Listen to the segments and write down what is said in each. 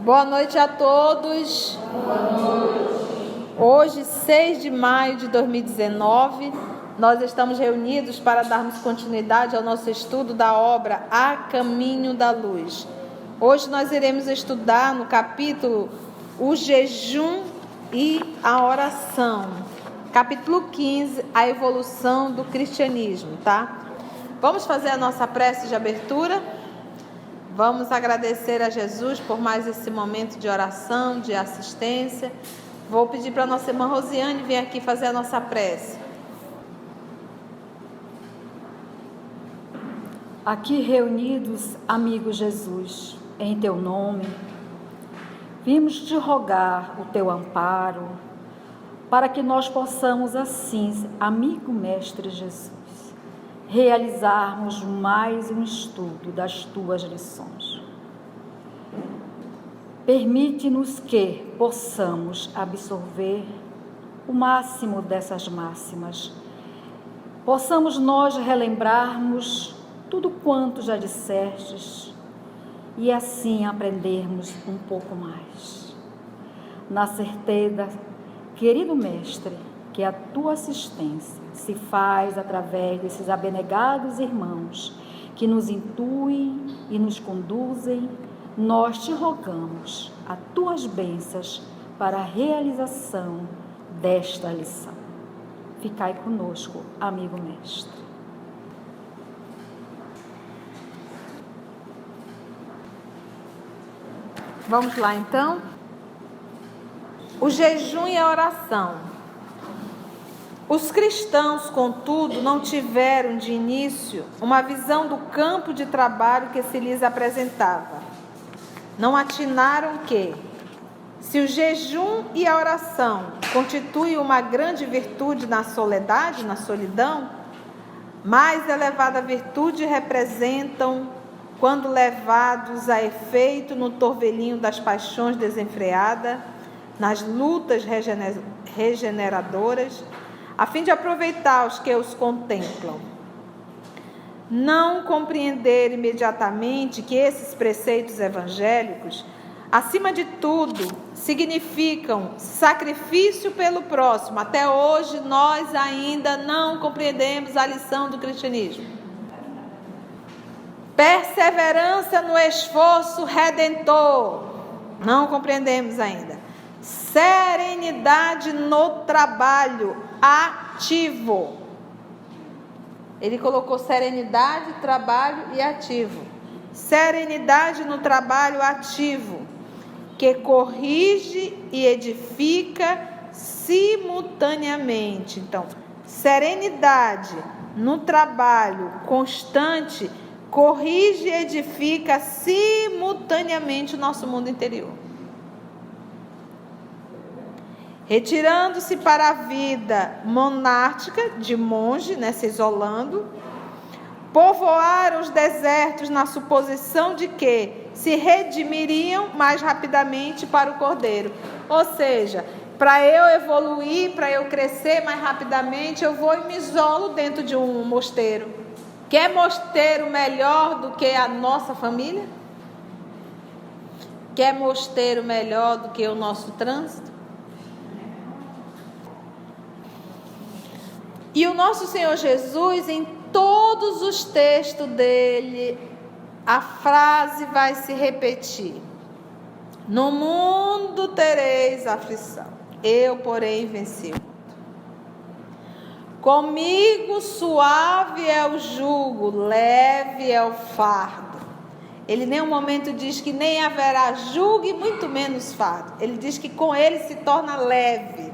Boa noite a todos. Boa noite. Hoje, 6 de maio de 2019, nós estamos reunidos para darmos continuidade ao nosso estudo da obra A Caminho da Luz. Hoje nós iremos estudar no capítulo O Jejum e a Oração. Capítulo 15, a evolução do cristianismo, tá? Vamos fazer a nossa prece de abertura? Vamos agradecer a Jesus por mais esse momento de oração, de assistência. Vou pedir para a nossa irmã Rosiane vir aqui fazer a nossa prece. Aqui reunidos, amigo Jesus, em teu nome, vimos te rogar o teu amparo, para que nós possamos assim, amigo Mestre Jesus, realizarmos mais um estudo das tuas lições. Permite-nos que possamos absorver o máximo dessas máximas, possamos nós relembrarmos tudo quanto já dissestes e assim aprendermos um pouco mais. Na certeza, querido Mestre, que a tua assistência se faz através desses abnegados irmãos que nos intuem e nos conduzem, nós te rogamos as tuas bênçãos para a realização desta lição. Ficai conosco, amigo Mestre. Vamos lá então? O jejum e a oração. Os cristãos, contudo, não tiveram de início uma visão do campo de trabalho que se lhes apresentava. Não atinaram que, se o jejum e a oração constituem uma grande virtude na soledade, na solidão, mais elevada virtude representam quando levados a efeito no torvelinho das paixões desenfreadas, nas lutas regeneradoras, a fim de aproveitar os que os contemplam. Não compreender imediatamente que esses preceitos evangélicos, acima de tudo, significam sacrifício pelo próximo. Até hoje nós ainda não compreendemos a lição do cristianismo. Perseverança no esforço redentor. Não compreendemos ainda. Serenidade no trabalho ativo. Ele colocou serenidade, trabalho e ativo. Serenidade no trabalho ativo, que corrige e edifica simultaneamente. Então, serenidade no trabalho constante, corrige e edifica simultaneamente o nosso mundo interior. Retirando-se para a vida monástica, de monge, se isolando, povoaram os desertos na suposição de que se redimiriam mais rapidamente para o Cordeiro. Ou seja, para eu evoluir, para eu crescer mais rapidamente, eu vou e me isolo dentro de um mosteiro. Quer mosteiro melhor do que a nossa família? Quer mosteiro melhor do que o nosso trânsito? E o nosso Senhor Jesus, em todos os textos dele, a frase vai se repetir: no mundo tereis aflição, eu, porém, venci o mundo. Comigo suave é o jugo, leve é o fardo. Ele em nenhum momento diz que nem haverá jugo e muito menos fardo. Ele diz que com ele se torna leve.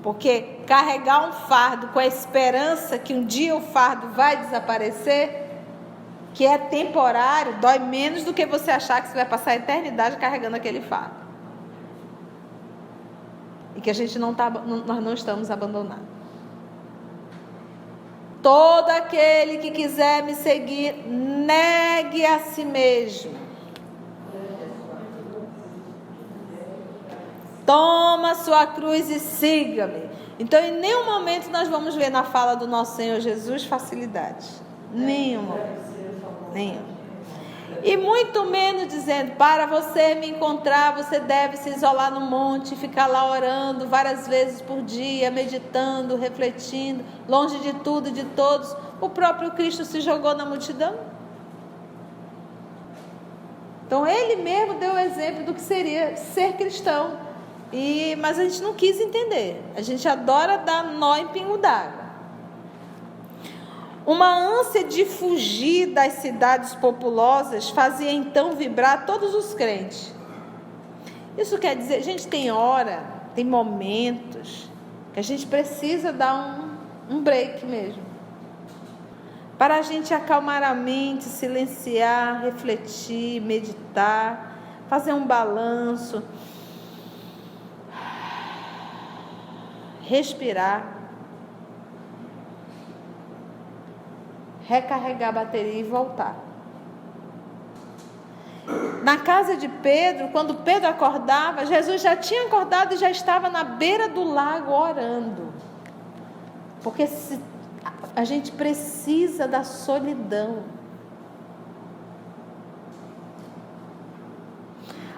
Porque carregar um fardo com a esperança que um dia o fardo vai desaparecer, que é temporário, dói menos do que você achar que você vai passar a eternidade carregando aquele fardo. E que a gente nós não estamos abandonados. Todo aquele que quiser me seguir, negue a si mesmo. Toma sua cruz e siga-me. Então, em nenhum momento nós vamos ver na fala do nosso Senhor Jesus facilidade. Nenhum. E muito menos dizendo, para você me encontrar, você deve se isolar no monte, ficar lá orando várias vezes por dia, meditando, refletindo, longe de tudo e de todos. O próprio Cristo se jogou na multidão. Então ele mesmo deu o exemplo do que seria ser cristão. Mas a gente não quis entender. A gente adora dar nó em pingo d'água. Uma ânsia de fugir das cidades populosas fazia então vibrar todos os crentes. Isso quer dizer, gente, tem hora, tem momentos que a gente precisa dar um break mesmo. Para a gente acalmar a mente, silenciar, refletir, meditar, fazer um balanço, respirar, recarregar a bateria e voltar. Na casa de Pedro, quando Pedro acordava, Jesus já tinha acordado e já estava na beira do lago orando. Porque a gente precisa da solidão.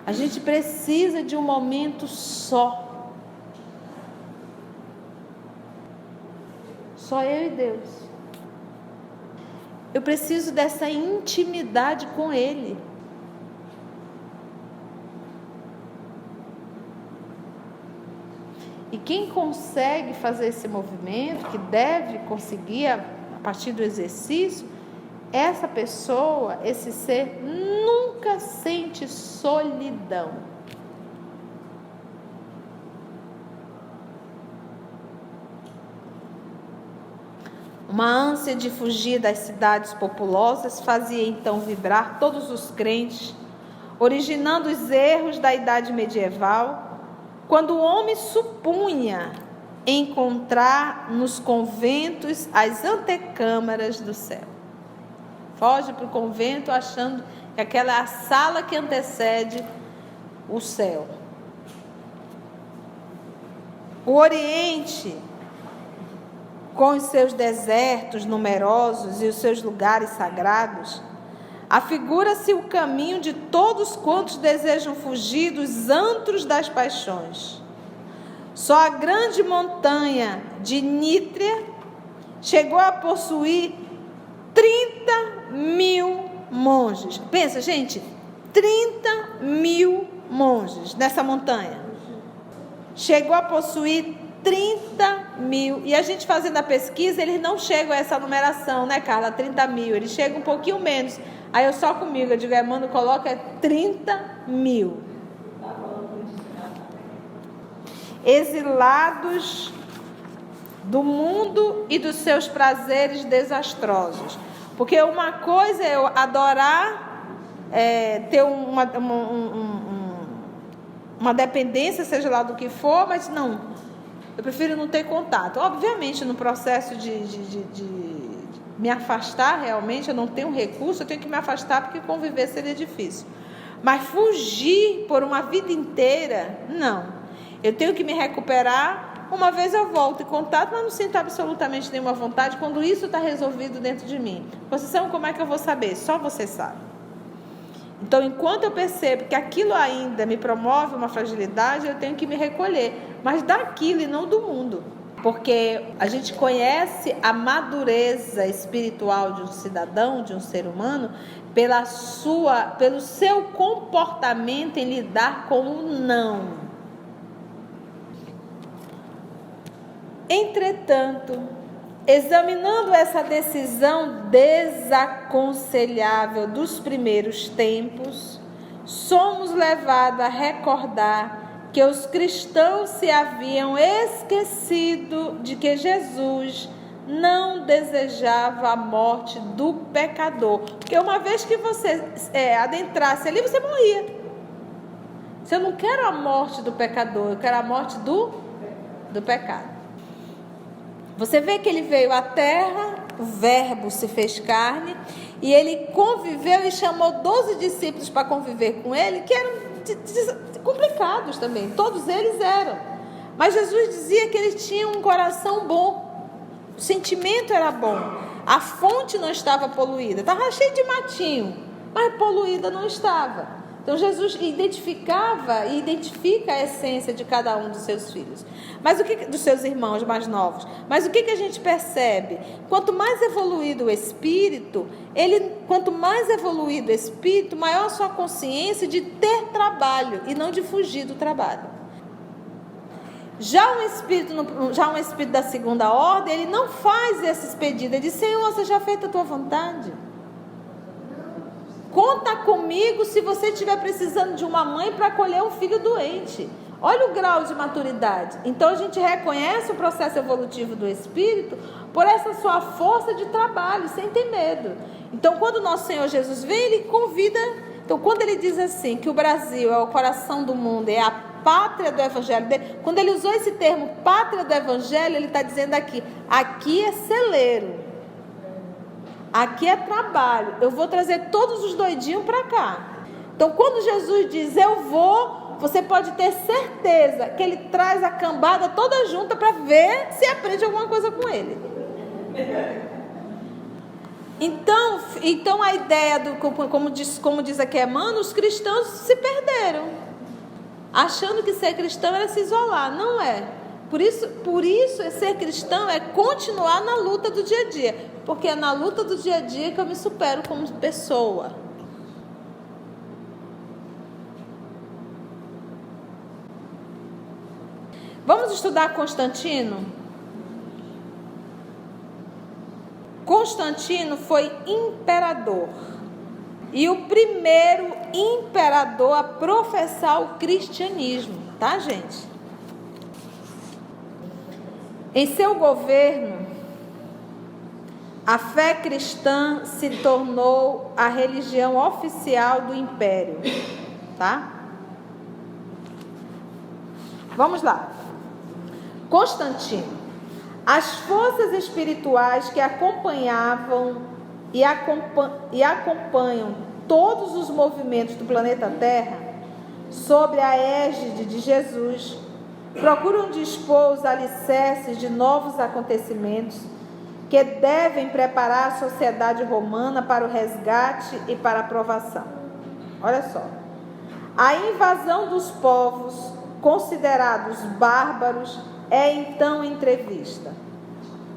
A gente precisa de um momento só. Só eu e Deus. Eu preciso dessa intimidade com Ele. E quem consegue fazer esse movimento, que deve conseguir a partir do exercício, essa pessoa, esse ser, nunca sente solidão. Uma ânsia de fugir das cidades populosas fazia então vibrar todos os crentes, originando os erros da idade medieval, quando o homem supunha encontrar nos conventos as antecâmaras do céu. Foge para o convento achando que aquela é a sala que antecede o céu. O Oriente, com os seus desertos numerosos e os seus lugares sagrados, afigura-se o caminho de todos quantos desejam fugir dos antros das paixões. Só a grande montanha de Nítria chegou a possuir 30.000 monges. Pensa, gente, 30.000 monges nessa montanha. Chegou a possuir 30.000. E a gente fazendo a pesquisa, eles não chegam a essa numeração, né, Carla? 30.000. Eles chegam um pouquinho menos. Aí eu só comigo, eu digo, mano, coloca 30.000. Exilados do mundo e dos seus prazeres desastrosos. Porque uma coisa é eu adorar, ter uma dependência, seja lá do que for, mas não, eu prefiro não ter contato. Obviamente, no processo de me afastar, realmente, eu não tenho recurso, eu tenho que me afastar porque conviver seria difícil. Mas fugir por uma vida inteira, não. Eu tenho que me recuperar, uma vez eu volto em contato, mas não sinto absolutamente nenhuma vontade quando isso está resolvido dentro de mim. Vocês sabem como é que eu vou saber? Só você sabe. Então, enquanto eu percebo que aquilo ainda me promove uma fragilidade, eu tenho que me recolher, mas daquilo e não do mundo. Porque a gente conhece a madureza espiritual de um cidadão, de um ser humano, pelo seu comportamento em lidar com o não. Entretanto, examinando essa decisão desaconselhável dos primeiros tempos, somos levados a recordar que os cristãos se haviam esquecido de que Jesus não desejava a morte do pecador. Porque uma vez que você adentrasse ali, você morria. Se eu não quero a morte do pecador, eu quero a morte do pecado. Você vê que ele veio à terra, o verbo se fez carne, e ele conviveu e chamou 12 discípulos para conviver com ele, que eram complicados também, todos eles eram. Mas Jesus dizia que eles tinham um coração bom, o sentimento era bom, a fonte não estava poluída, estava cheio de matinho, mas poluída não estava. Então Jesus identificava e identifica a essência de cada um dos seus filhos, mas dos seus irmãos mais novos. Mas o que a gente percebe? Quanto mais evoluído o espírito, maior a sua consciência de ter trabalho e não de fugir do trabalho. Já um espírito da segunda ordem, ele não faz esses pedidos. Ele diz: Senhor, seja feita a tua vontade. Conta comigo se você estiver precisando de uma mãe para acolher um filho doente. Olha o grau de maturidade. Então a gente reconhece o processo evolutivo do espírito por essa sua força de trabalho, sem ter medo. Então quando o nosso Senhor Jesus vem, ele convida. Então quando ele diz assim, que o Brasil é o coração do mundo, é a pátria do evangelho dele, quando ele usou esse termo pátria do evangelho, ele está dizendo aqui é celeiro. Aqui é trabalho. Eu vou trazer todos os doidinhos para cá. Então quando Jesus diz eu vou, você pode ter certeza que ele traz a cambada toda junta para ver se aprende alguma coisa com ele. Então a ideia como diz aqui Emmanuel, os cristãos se perderam, achando que ser cristão era se isolar. Não é. Por isso ser cristão é continuar na luta do dia a dia, porque é na luta do dia a dia que eu me supero como pessoa. Vamos estudar Constantino? Constantino foi imperador e o primeiro imperador a professar o cristianismo, tá, gente? Em seu governo, a fé cristã se tornou a religião oficial do império, tá? Vamos lá. Constantino. As forças espirituais que acompanhavam e acompanham todos os movimentos do planeta Terra, sob a égide de Jesus, procuram dispor os alicerces de novos acontecimentos que devem preparar a sociedade romana para o resgate e para a provação. Olha só. A invasão dos povos considerados bárbaros é então entrevista.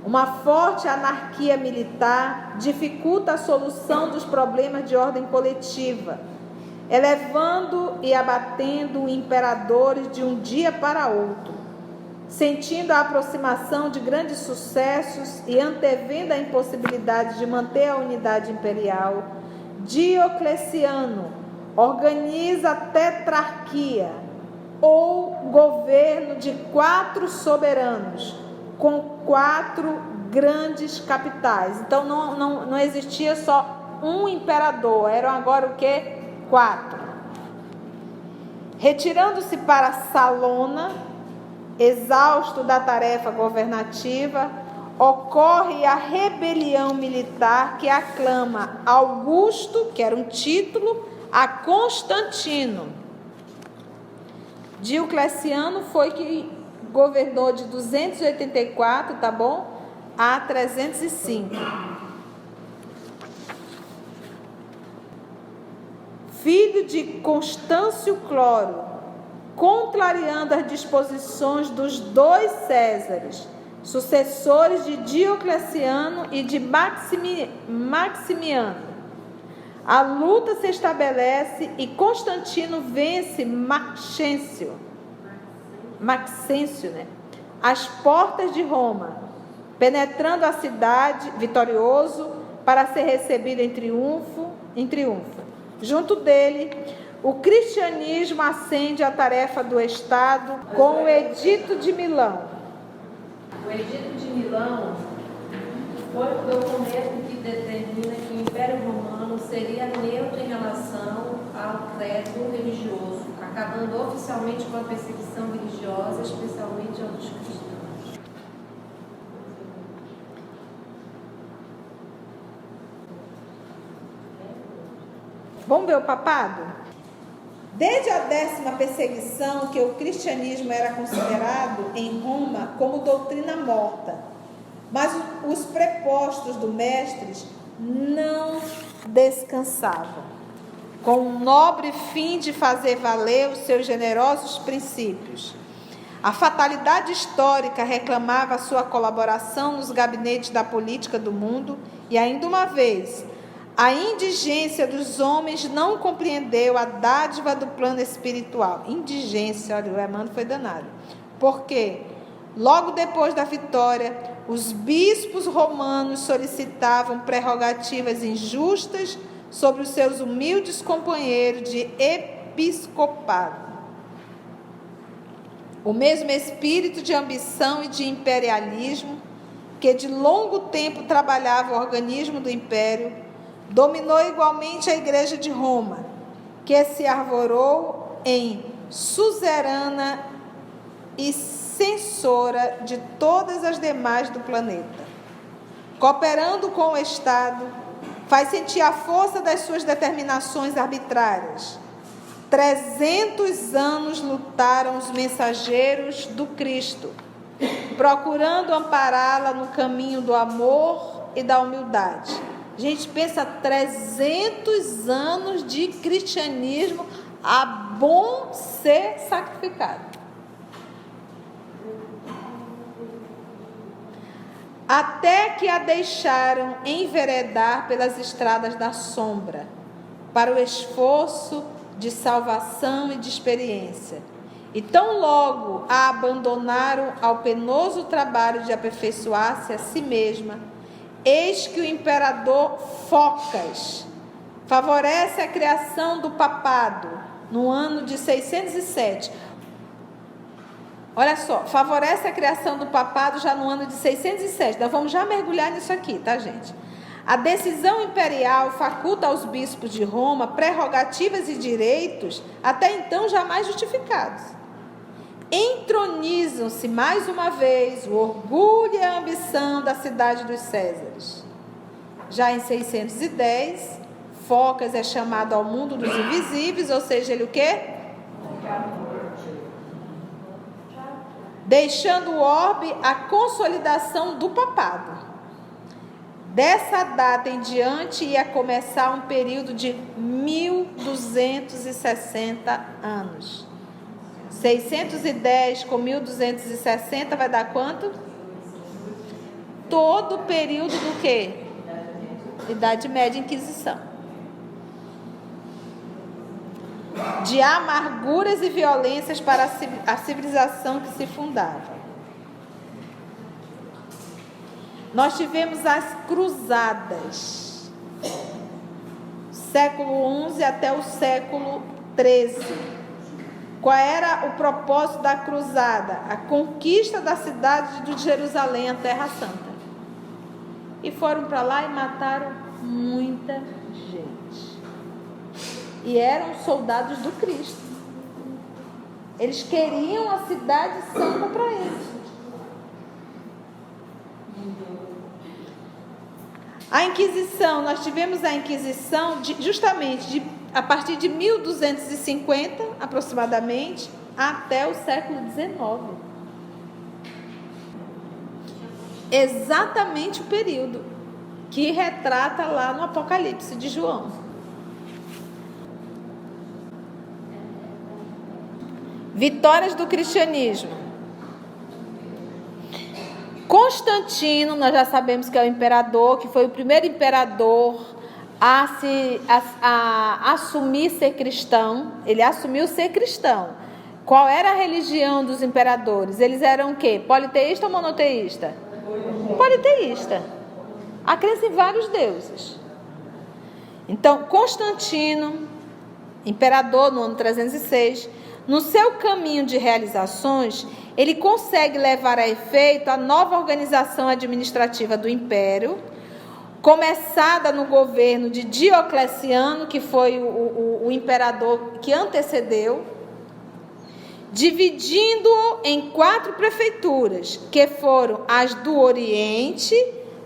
Uma forte anarquia militar dificulta a solução dos problemas de ordem coletiva, elevando e abatendo imperadores de um dia para outro. Sentindo a aproximação de grandes sucessos e antevendo a impossibilidade de manter a unidade imperial, Diocleciano organiza a tetrarquia, ou governo de 4 soberanos, com 4 grandes capitais. Então não existia só um imperador, eram agora o quê? 4. Retirando-se para Salona, exausto da tarefa governativa, ocorre a rebelião militar que aclama Augusto, que era um título, a Constantino. Diocleciano foi que governou de 284, tá bom? A 305. Filho de Constâncio Cloro, contrariando as disposições dos 2 Césares, sucessores de Diocleciano e de Maximiano. A luta se estabelece e Constantino vence Maxêncio, às portas de Roma, penetrando a cidade vitorioso para ser recebido em triunfo. Junto dele, o cristianismo ascende à tarefa do Estado com o Edito de Milão. O Edito de Milão foi o documento que determina que o Império Romano seria neutro em relação ao credo religioso, acabando oficialmente com a perseguição religiosa, especialmente aos cristãos. Vamos ver o papado? Desde a 10ª perseguição, que o cristianismo era considerado em Roma como doutrina morta, mas os prepostos do mestres não descansavam. com o nobre fim de fazer valer os seus generosos princípios. A fatalidade histórica reclamava a sua colaboração nos gabinetes da política do mundo e, ainda uma vez, a indigência dos homens não compreendeu a dádiva do plano espiritual. Indigência, olha, o Emmanuel foi danado. Porque, logo depois da vitória, os bispos romanos solicitavam prerrogativas injustas sobre os seus humildes companheiros de episcopado. O mesmo espírito de ambição e de imperialismo que de longo tempo trabalhava o organismo do império dominou igualmente a Igreja de Roma, que se arvorou em suzerana e censora de todas as demais do planeta. Cooperando com o Estado, faz sentir a força das suas determinações arbitrárias. 300 anos lutaram os mensageiros do Cristo, procurando ampará-la no caminho do amor e da humildade. A gente pensa 300 anos de cristianismo a bom ser sacrificado. Até que a deixaram enveredar pelas estradas da sombra, para o esforço de salvação e de experiência. E tão logo a abandonaram ao penoso trabalho de aperfeiçoar-se a si mesma, eis que o imperador Focas favorece a criação do papado no ano de 607. Olha só, favorece a criação do papado já no ano de 607. Nós vamos já mergulhar nisso aqui, tá, gente? A decisão imperial faculta aos bispos de Roma prerrogativas e direitos até então jamais justificados. Entronizam-se mais uma vez o orgulho e a ambição da cidade dos Césares. Já em 610, Focas é chamado ao mundo dos invisíveis, ou seja, ele o quê? Deixando o orbe a consolidação do papado. Dessa data em diante ia começar um período de 1260 anos. 610 com 1260 vai dar quanto? Todo o período do quê? Idade Média, Inquisição. De amarguras e violências para a civilização que se fundava. Nós tivemos as cruzadas, século XI até o século XIII. Qual era o propósito da cruzada? A conquista da cidade de Jerusalém, a Terra Santa. E foram para lá e mataram muita gente. E eram soldados do Cristo. Eles queriam a cidade santa para eles. A Inquisição, nós tivemos a Inquisição justamente a partir de 1250, aproximadamente, até o século XIX. Exatamente o período que retrata lá no Apocalipse de João. Vitórias do cristianismo. Constantino, nós já sabemos que é o imperador, que foi o primeiro imperador a assumir ser cristão. Ele assumiu ser cristão. Qual era a religião dos imperadores? Eles eram o quê? Politeísta ou monoteísta? Politeísta. A crença em vários deuses. Então, Constantino, imperador no ano 306, no seu caminho de realizações, ele consegue levar a efeito a nova organização administrativa do império, começada no governo de Diocleciano, que foi o imperador que antecedeu, dividindo-o em 4 prefeituras, que foram as do Oriente,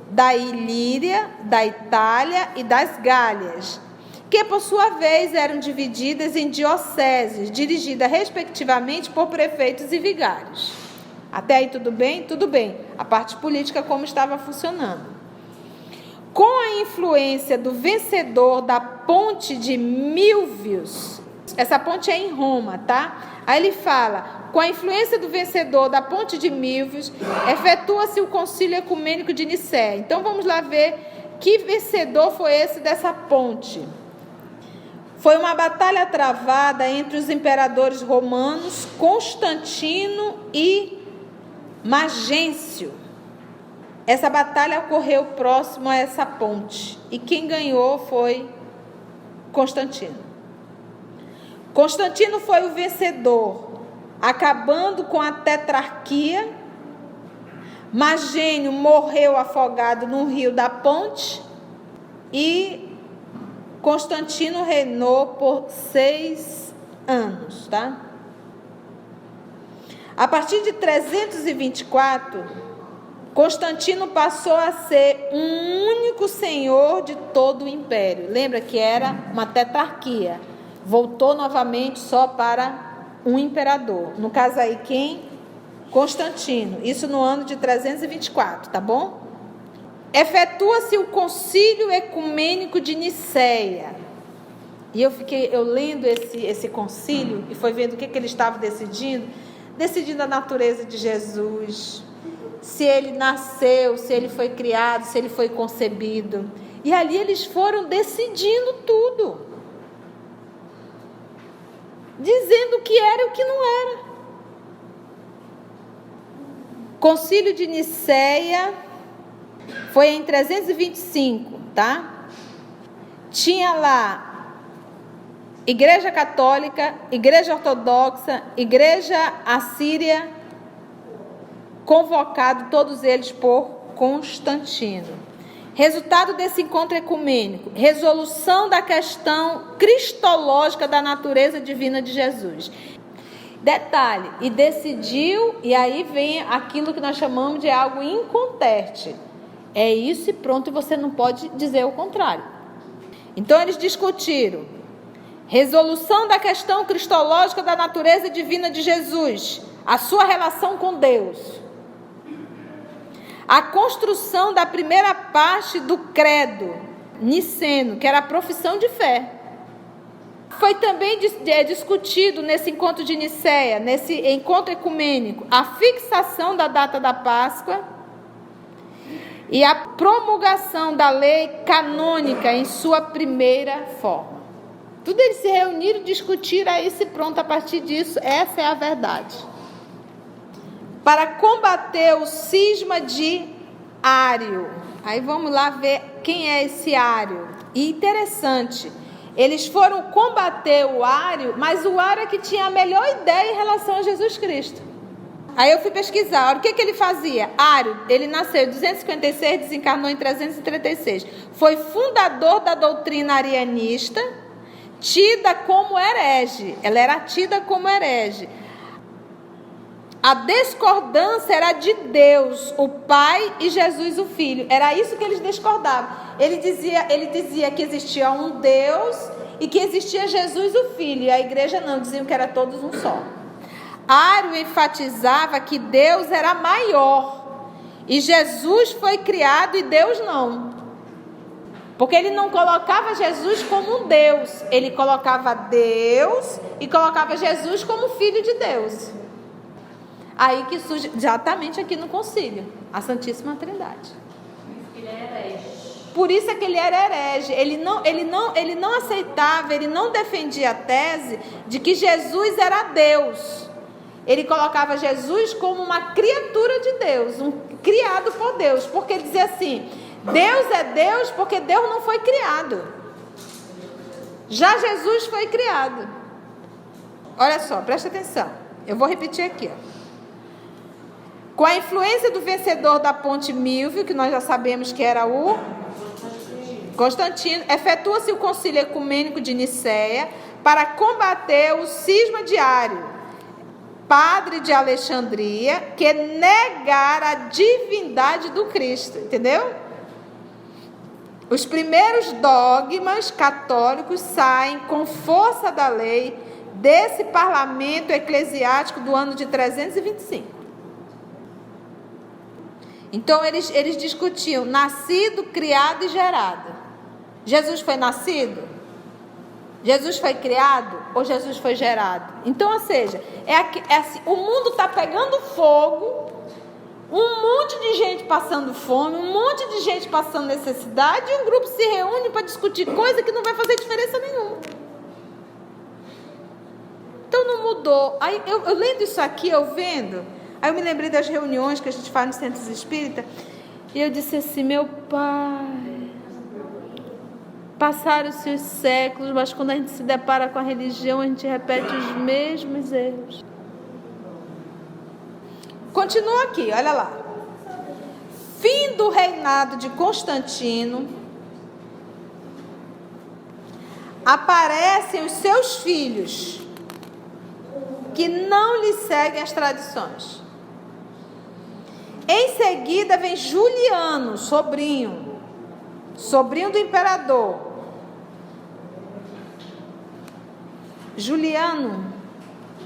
da Ilíria, da Itália e das Gálias, que por sua vez eram divididas em dioceses, dirigidas respectivamente por prefeitos e vigários. Até aí tudo bem? Tudo bem. A parte política como estava funcionando. com a influência do vencedor da ponte de Milvius, essa ponte é em Roma, tá? Aí ele fala, com a influência do vencedor da ponte de Milvius, efetua-se o concílio ecumênico de Nicéia. Então vamos lá ver que vencedor foi esse dessa ponte. Foi uma batalha travada entre os imperadores romanos Constantino e Magêncio. Essa batalha ocorreu próximo a essa ponte. E quem ganhou foi Constantino. Constantino foi o vencedor, acabando com a tetrarquia. Magênio morreu afogado no rio da ponte. E Constantino reinou por 6 anos, tá? A partir de 324, Constantino passou a ser um único senhor de todo o império. Lembra que era uma tetrarquia. Voltou novamente só para um imperador. No caso aí, quem? Constantino. Isso no ano de 324, tá bom? Efetua-se o concílio ecumênico de Nicéia. E eu lendo esse concílio e foi vendo o que ele estava decidindo a natureza de Jesus, se ele nasceu, se ele foi criado, se ele foi concebido. E ali eles foram decidindo tudo, dizendo o que era e o que não era. Concílio de Nicéia foi em 325, tá? Tinha lá Igreja Católica, Igreja Ortodoxa, Igreja Assíria, convocado todos eles por Constantino. Resultado desse encontro ecumênico: resolução da questão cristológica da natureza divina de Jesus. Detalhe, e decidiu, e aí vem aquilo que nós chamamos de algo inconteste. É isso e pronto, e você não pode dizer o contrário. Então eles discutiram resolução da questão cristológica da natureza divina de Jesus, a sua relação com Deus, a construção da primeira parte do credo niceno, que era a profissão de fé. Foi também discutido nesse encontro de Nicéia, nesse encontro ecumênico, a fixação da data da Páscoa e a promulgação da lei canônica em sua primeira forma. Tudo eles se reuniram, discutiram, aí se pronto, a partir disso, essa é a verdade. Para combater o cisma de Ário. Aí vamos lá ver quem é esse Ário. E interessante, eles foram combater o Ário, mas o Ário é que tinha a melhor ideia em relação a Jesus Cristo. Aí eu fui pesquisar, o que ele fazia? Ário, ele nasceu em 256, desencarnou em 336. Foi fundador da doutrina arianista, tida como herege. Ela era tida como herege. A discordância era de Deus, o Pai, e Jesus, o Filho. Era isso que eles discordavam. Ele dizia que existia um Deus e que existia Jesus, o Filho. E a igreja não, diziam que era todos um só. Ário enfatizava que Deus era maior e Jesus foi criado e Deus não. Porque ele não colocava Jesus como um Deus, ele colocava Deus e colocava Jesus como filho de Deus. Aí que surge exatamente aqui no concílio, a Santíssima Trindade. Ele é herege. Por isso é que ele era herege. Ele não aceitava, ele não defendia a tese de que Jesus era Deus. Ele colocava Jesus como uma criatura de Deus, criado por Deus, porque ele dizia assim: Deus é Deus porque Deus não foi criado. Já Jesus foi criado. Olha só, presta atenção. Eu vou repetir aqui, ó. Com a influência do vencedor da ponte Milvio, que nós já sabemos que era o Constantino, efetua-se o concílio ecumênico de Nicéia para combater o cisma de Ário, padre de Alexandria, que negara a divindade do Cristo, entendeu? Os primeiros dogmas católicos saem com força da lei desse parlamento eclesiástico do ano de 325. Então eles discutiam nascido, criado e gerado. Jesus foi nascido? Jesus foi criado ou Jesus foi gerado? Então, ou seja, assim, o mundo está pegando fogo, um monte de gente passando fome, um monte de gente passando necessidade, e um grupo se reúne para discutir coisa que não vai fazer diferença nenhuma. Então não mudou. Aí eu lendo isso aqui, eu vendo, aí eu me lembrei das reuniões que a gente faz nos centros espíritas, e eu disse assim, meu pai, passaram-se os séculos, mas quando a gente se depara com a religião, a gente repete os mesmos erros. Continua aqui, olha lá. Fim do reinado de Constantino, aparecem os seus filhos, que não lhe seguem as tradições. Em seguida vem Juliano, sobrinho do imperador. Juliano,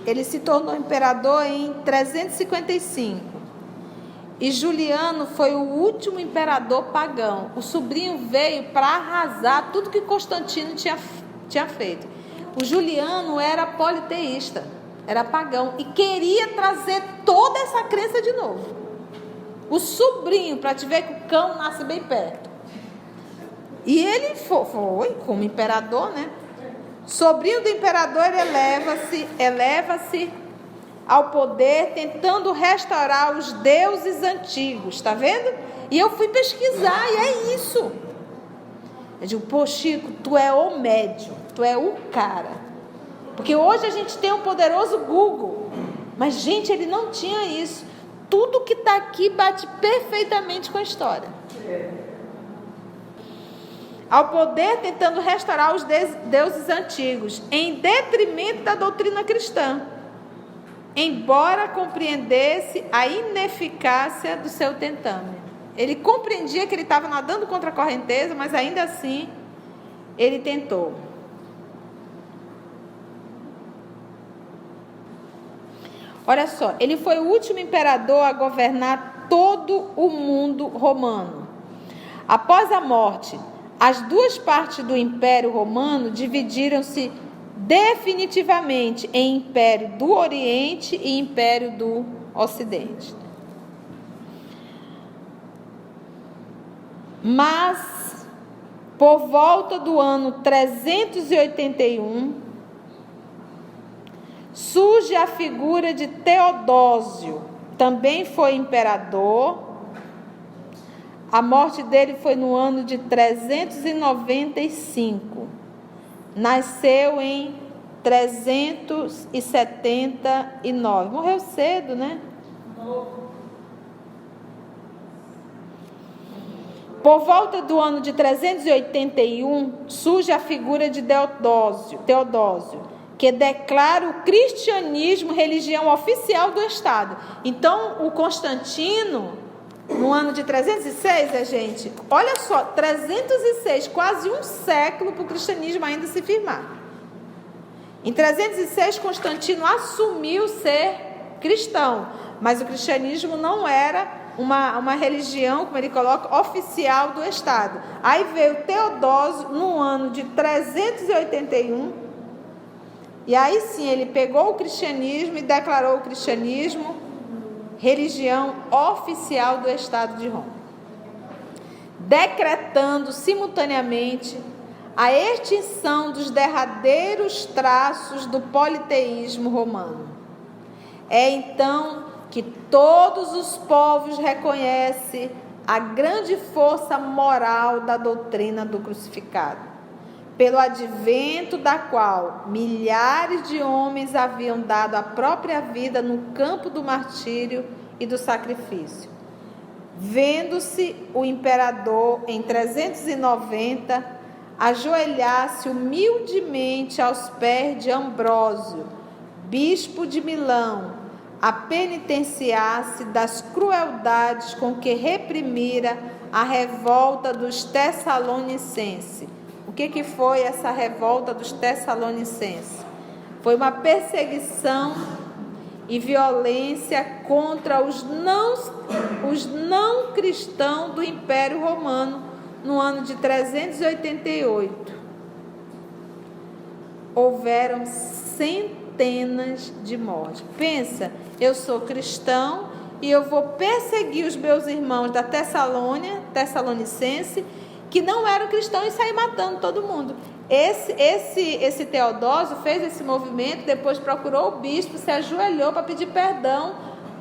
ele se tornou imperador em 355. E Juliano foi o último imperador pagão. O sobrinho veio para arrasar tudo que Constantino tinha feito. O Juliano era politeísta, era pagão e queria trazer toda essa crença de novo. O sobrinho, para te ver que o cão nasce bem perto. E ele foi como imperador, né? Sobrinho do imperador, eleva-se ao poder, tentando restaurar os deuses antigos, tá vendo? E eu fui pesquisar, e é isso. Eu digo, pô, Chico, tu é o médium, tu é o cara. Porque hoje a gente tem um poderoso Google, mas, gente, ele não tinha isso. Tudo que está aqui bate perfeitamente com a história. Ao poder, tentando restaurar os deuses antigos, em detrimento da doutrina cristã, embora compreendesse a ineficácia do seu tentame. Ele compreendia que ele estava nadando contra a correnteza, mas ainda assim, ele tentou. Olha só, ele foi o último imperador a governar todo o mundo romano. Após a morte, as duas partes do Império Romano dividiram-se definitivamente em Império do Oriente e Império do Ocidente. Mas, por volta do ano 381, surge a figura de Teodósio, também foi imperador. A morte dele foi no ano de 395. Nasceu em 379. Morreu cedo, né? Por volta do ano de 381, surge a figura de Teodósio, que declara o cristianismo religião oficial do Estado. Então, o Constantino, no ano de 306, gente, olha só, 306, quase um século para o cristianismo ainda se firmar. Em 306, Constantino assumiu ser cristão, mas o cristianismo não era uma religião, como ele coloca, oficial do Estado. Aí veio Teodósio no ano de 381, e aí sim ele pegou o cristianismo e declarou o cristianismo religião oficial do Estado de Roma, decretando simultaneamente a extinção dos derradeiros traços do politeísmo romano. É então que todos os povos reconhecem a grande força moral da doutrina do crucificado, pelo advento da qual milhares de homens haviam dado a própria vida no campo do martírio e do sacrifício. Vendo-se o imperador em 390 ajoelhar-se humildemente aos pés de Ambrósio, bispo de Milão, a penitenciar-se das crueldades com que reprimira a revolta dos Tessalonicenses. O que foi essa revolta dos Tessalonicenses? Foi uma perseguição e violência contra os não cristãos do Império Romano no ano de 388. Houveram centenas de mortes. Pensa, eu sou cristão e eu vou perseguir os meus irmãos da Tessalonicense, que não eram cristãos, e sair matando todo mundo. Esse Teodósio fez esse movimento, depois procurou o bispo, se ajoelhou para pedir perdão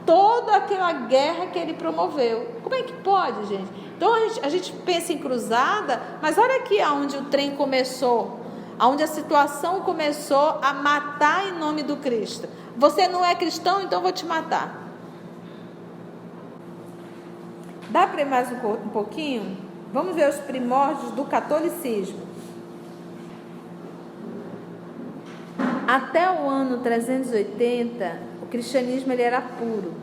toda aquela guerra que ele promoveu. Como é que pode, gente? Então a gente pensa em cruzada, mas olha aqui aonde o trem começou, aonde a situação começou a matar em nome do Cristo. Você não é cristão, então eu vou te matar. Dá para ir mais um pouquinho? Vamos ver os primórdios do catolicismo. Até o ano 380, o cristianismo ele era puro.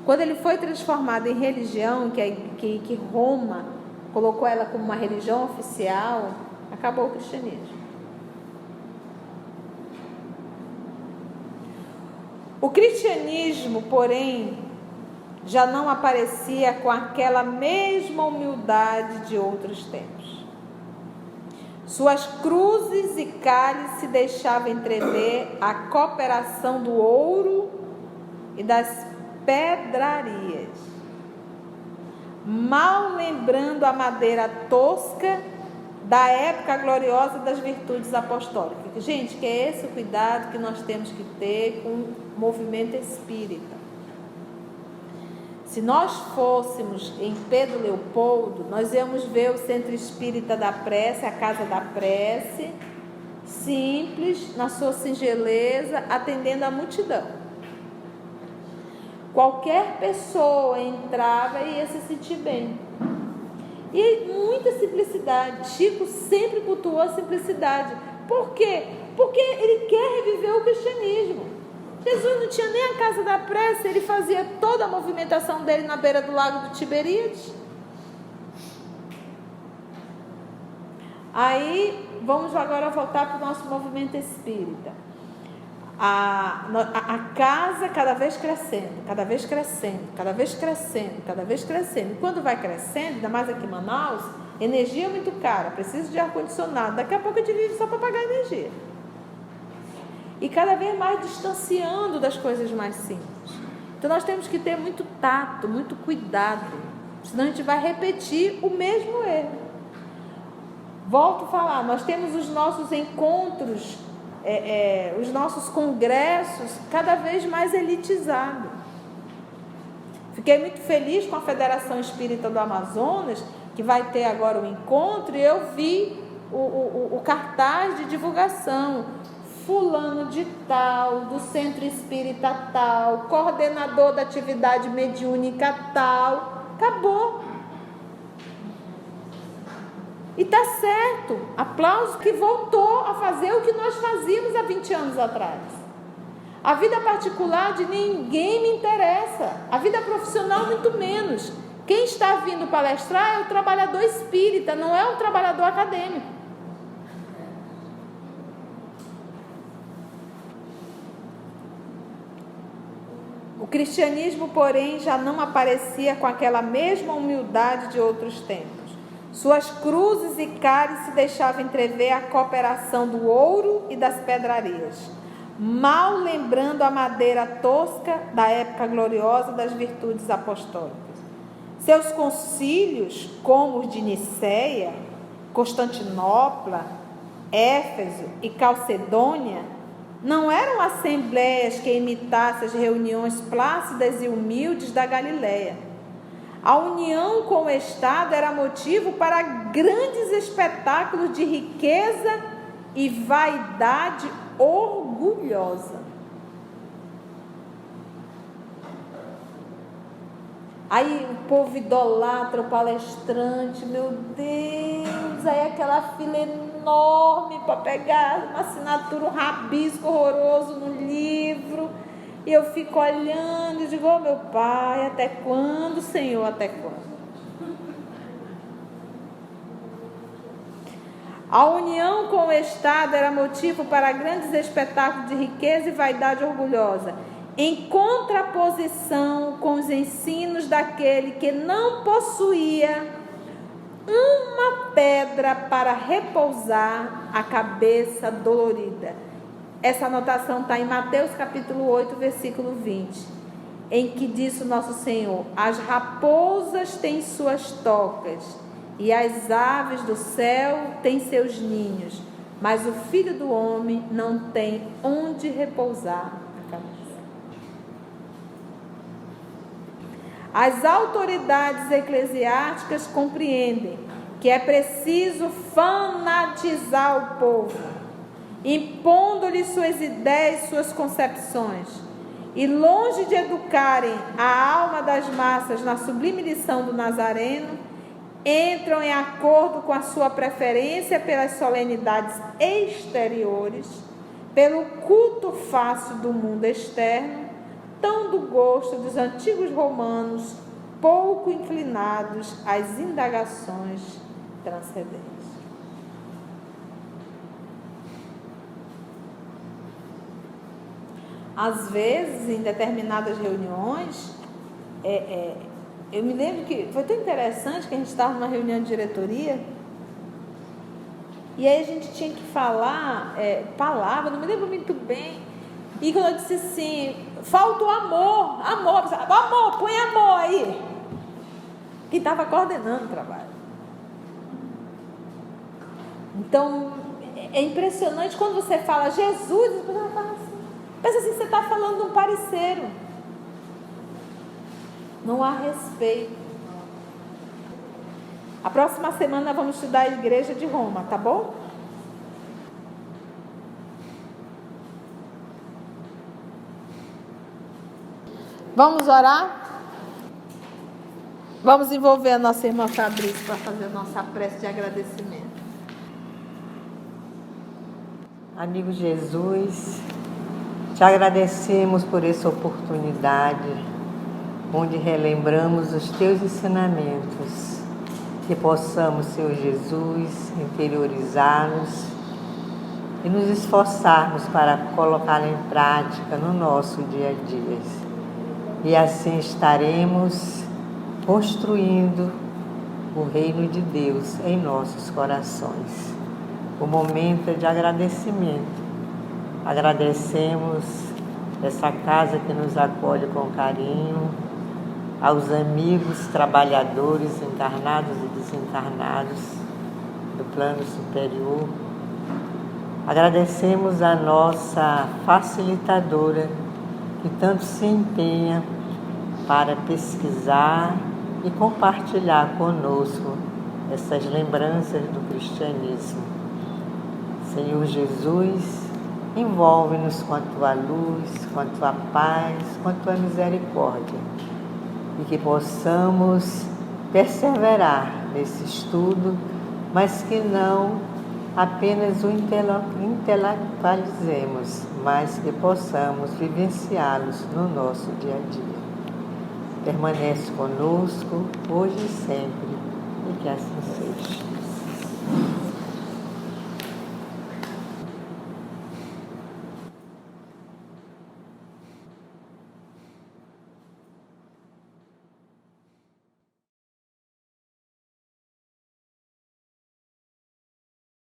Quando ele foi transformado em religião, que Roma colocou ela como uma religião oficial, acabou o cristianismo. O cristianismo, porém, já não aparecia com aquela mesma humildade de outros tempos. Suas cruzes e cálices deixavam entrever a cooperação do ouro e das pedrarias, mal lembrando a madeira tosca da época gloriosa das virtudes apostólicas. Gente, que é esse o cuidado que nós temos que ter com o movimento espírita. Se nós fôssemos em Pedro Leopoldo, nós íamos ver o Centro Espírita da Prece, a Casa da Prece, simples, na sua singeleza, atendendo a multidão. Qualquer pessoa entrava e ia se sentir bem. E muita simplicidade. Chico sempre cultuou a simplicidade. Por quê? Porque ele quer reviver o cristianismo. Jesus não tinha nem a Casa da Prece, ele fazia toda a movimentação dele na beira do lago do Tiberíades. Aí, vamos agora voltar para o nosso movimento espírita. A casa cada vez crescendo, cada vez crescendo, cada vez crescendo, cada vez crescendo. E quando vai crescendo, ainda mais aqui em Manaus, energia é muito cara, precisa de ar-condicionado. Daqui a pouco a gente vive só para pagar energia. E cada vez mais distanciando das coisas mais simples. Então nós temos que ter muito tato, muito cuidado, senão a gente vai repetir o mesmo erro. Volto a falar, nós temos os nossos encontros, os nossos congressos cada vez mais elitizados. Fiquei muito feliz com a Federação Espírita do Amazonas, que vai ter agora um encontro, e eu vi o cartaz de divulgação. Fulano de tal, do Centro Espírita tal, coordenador da atividade mediúnica tal. Acabou. E está certo. Aplauso que voltou a fazer o que nós fazíamos há 20 anos atrás. A vida particular de ninguém me interessa. A vida profissional muito menos. Quem está vindo palestrar é o trabalhador espírita, não é o trabalhador acadêmico. O cristianismo, porém, já não aparecia com aquela mesma humildade de outros tempos. Suas cruzes e cálices deixavam entrever a cooperação do ouro e das pedrarias, mal lembrando a madeira tosca da época gloriosa das virtudes apostólicas. Seus concílios, como os de Niceia, Constantinopla, Éfeso e Calcedônia, não eram assembleias que imitassem as reuniões plácidas e humildes da Galileia. A união com o Estado era motivo para grandes espetáculos de riqueza e vaidade orgulhosa. Aí o povo idolatra o palestrante, meu Deus, aí aquela fila enorme para pegar uma assinatura, um rabisco horroroso no livro, e eu fico olhando e digo, meu Pai, até quando, Senhor, até quando? A união com o Estado era motivo para grandes espetáculos de riqueza e vaidade orgulhosa. em contraposição com os ensinos daquele que não possuía uma pedra para repousar a cabeça dolorida. Essa anotação está em Mateus capítulo 8, versículo 20, em que diz o nosso Senhor: as raposas têm suas tocas e as aves do céu têm seus ninhos, mas o Filho do Homem não tem onde repousar a cabeça. As autoridades eclesiásticas compreendem que é preciso fanatizar o povo, impondo-lhe suas ideias, suas concepções, e longe de educarem a alma das massas na sublime lição do Nazareno, entram em acordo com a sua preferência pelas solenidades exteriores, pelo culto fácil do mundo externo, tão do gosto dos antigos romanos, pouco inclinados às indagações transcendentes. Às vezes, em determinadas reuniões, eu me lembro que foi tão interessante que a gente estava numa reunião de diretoria, e aí a gente tinha que falar palavra, não me lembro muito bem, e quando eu disse assim, falta o amor, põe amor aí, que estava coordenando o trabalho. Então, é impressionante quando você fala Jesus, a pessoa fala assim, pensa assim, você está falando de um pareceiro. Não há respeito. A próxima semana nós vamos estudar a igreja de Roma, tá bom? Vamos orar? Vamos envolver a nossa irmã Fabrício para fazer a nossa prece de agradecimento. Amigo Jesus, te agradecemos por essa oportunidade, onde relembramos os teus ensinamentos, que possamos, Senhor Jesus, interiorizá-los e nos esforçarmos para colocar em prática no nosso dia a dia. E assim estaremos construindo o reino de Deus em nossos corações. O momento é de agradecimento. Agradecemos essa casa que nos acolhe com carinho, aos amigos, trabalhadores encarnados e desencarnados do plano superior. Agradecemos a nossa facilitadora, que tanto se empenha para pesquisar e compartilhar conosco essas lembranças do cristianismo. Senhor Jesus, envolve-nos com a tua luz, com a tua paz, com a tua misericórdia, e que possamos perseverar nesse estudo, mas que não apenas o intelectualizemos, mas que possamos vivenciá-los no nosso dia a dia. Permanece conosco, hoje e sempre, e que assim seja.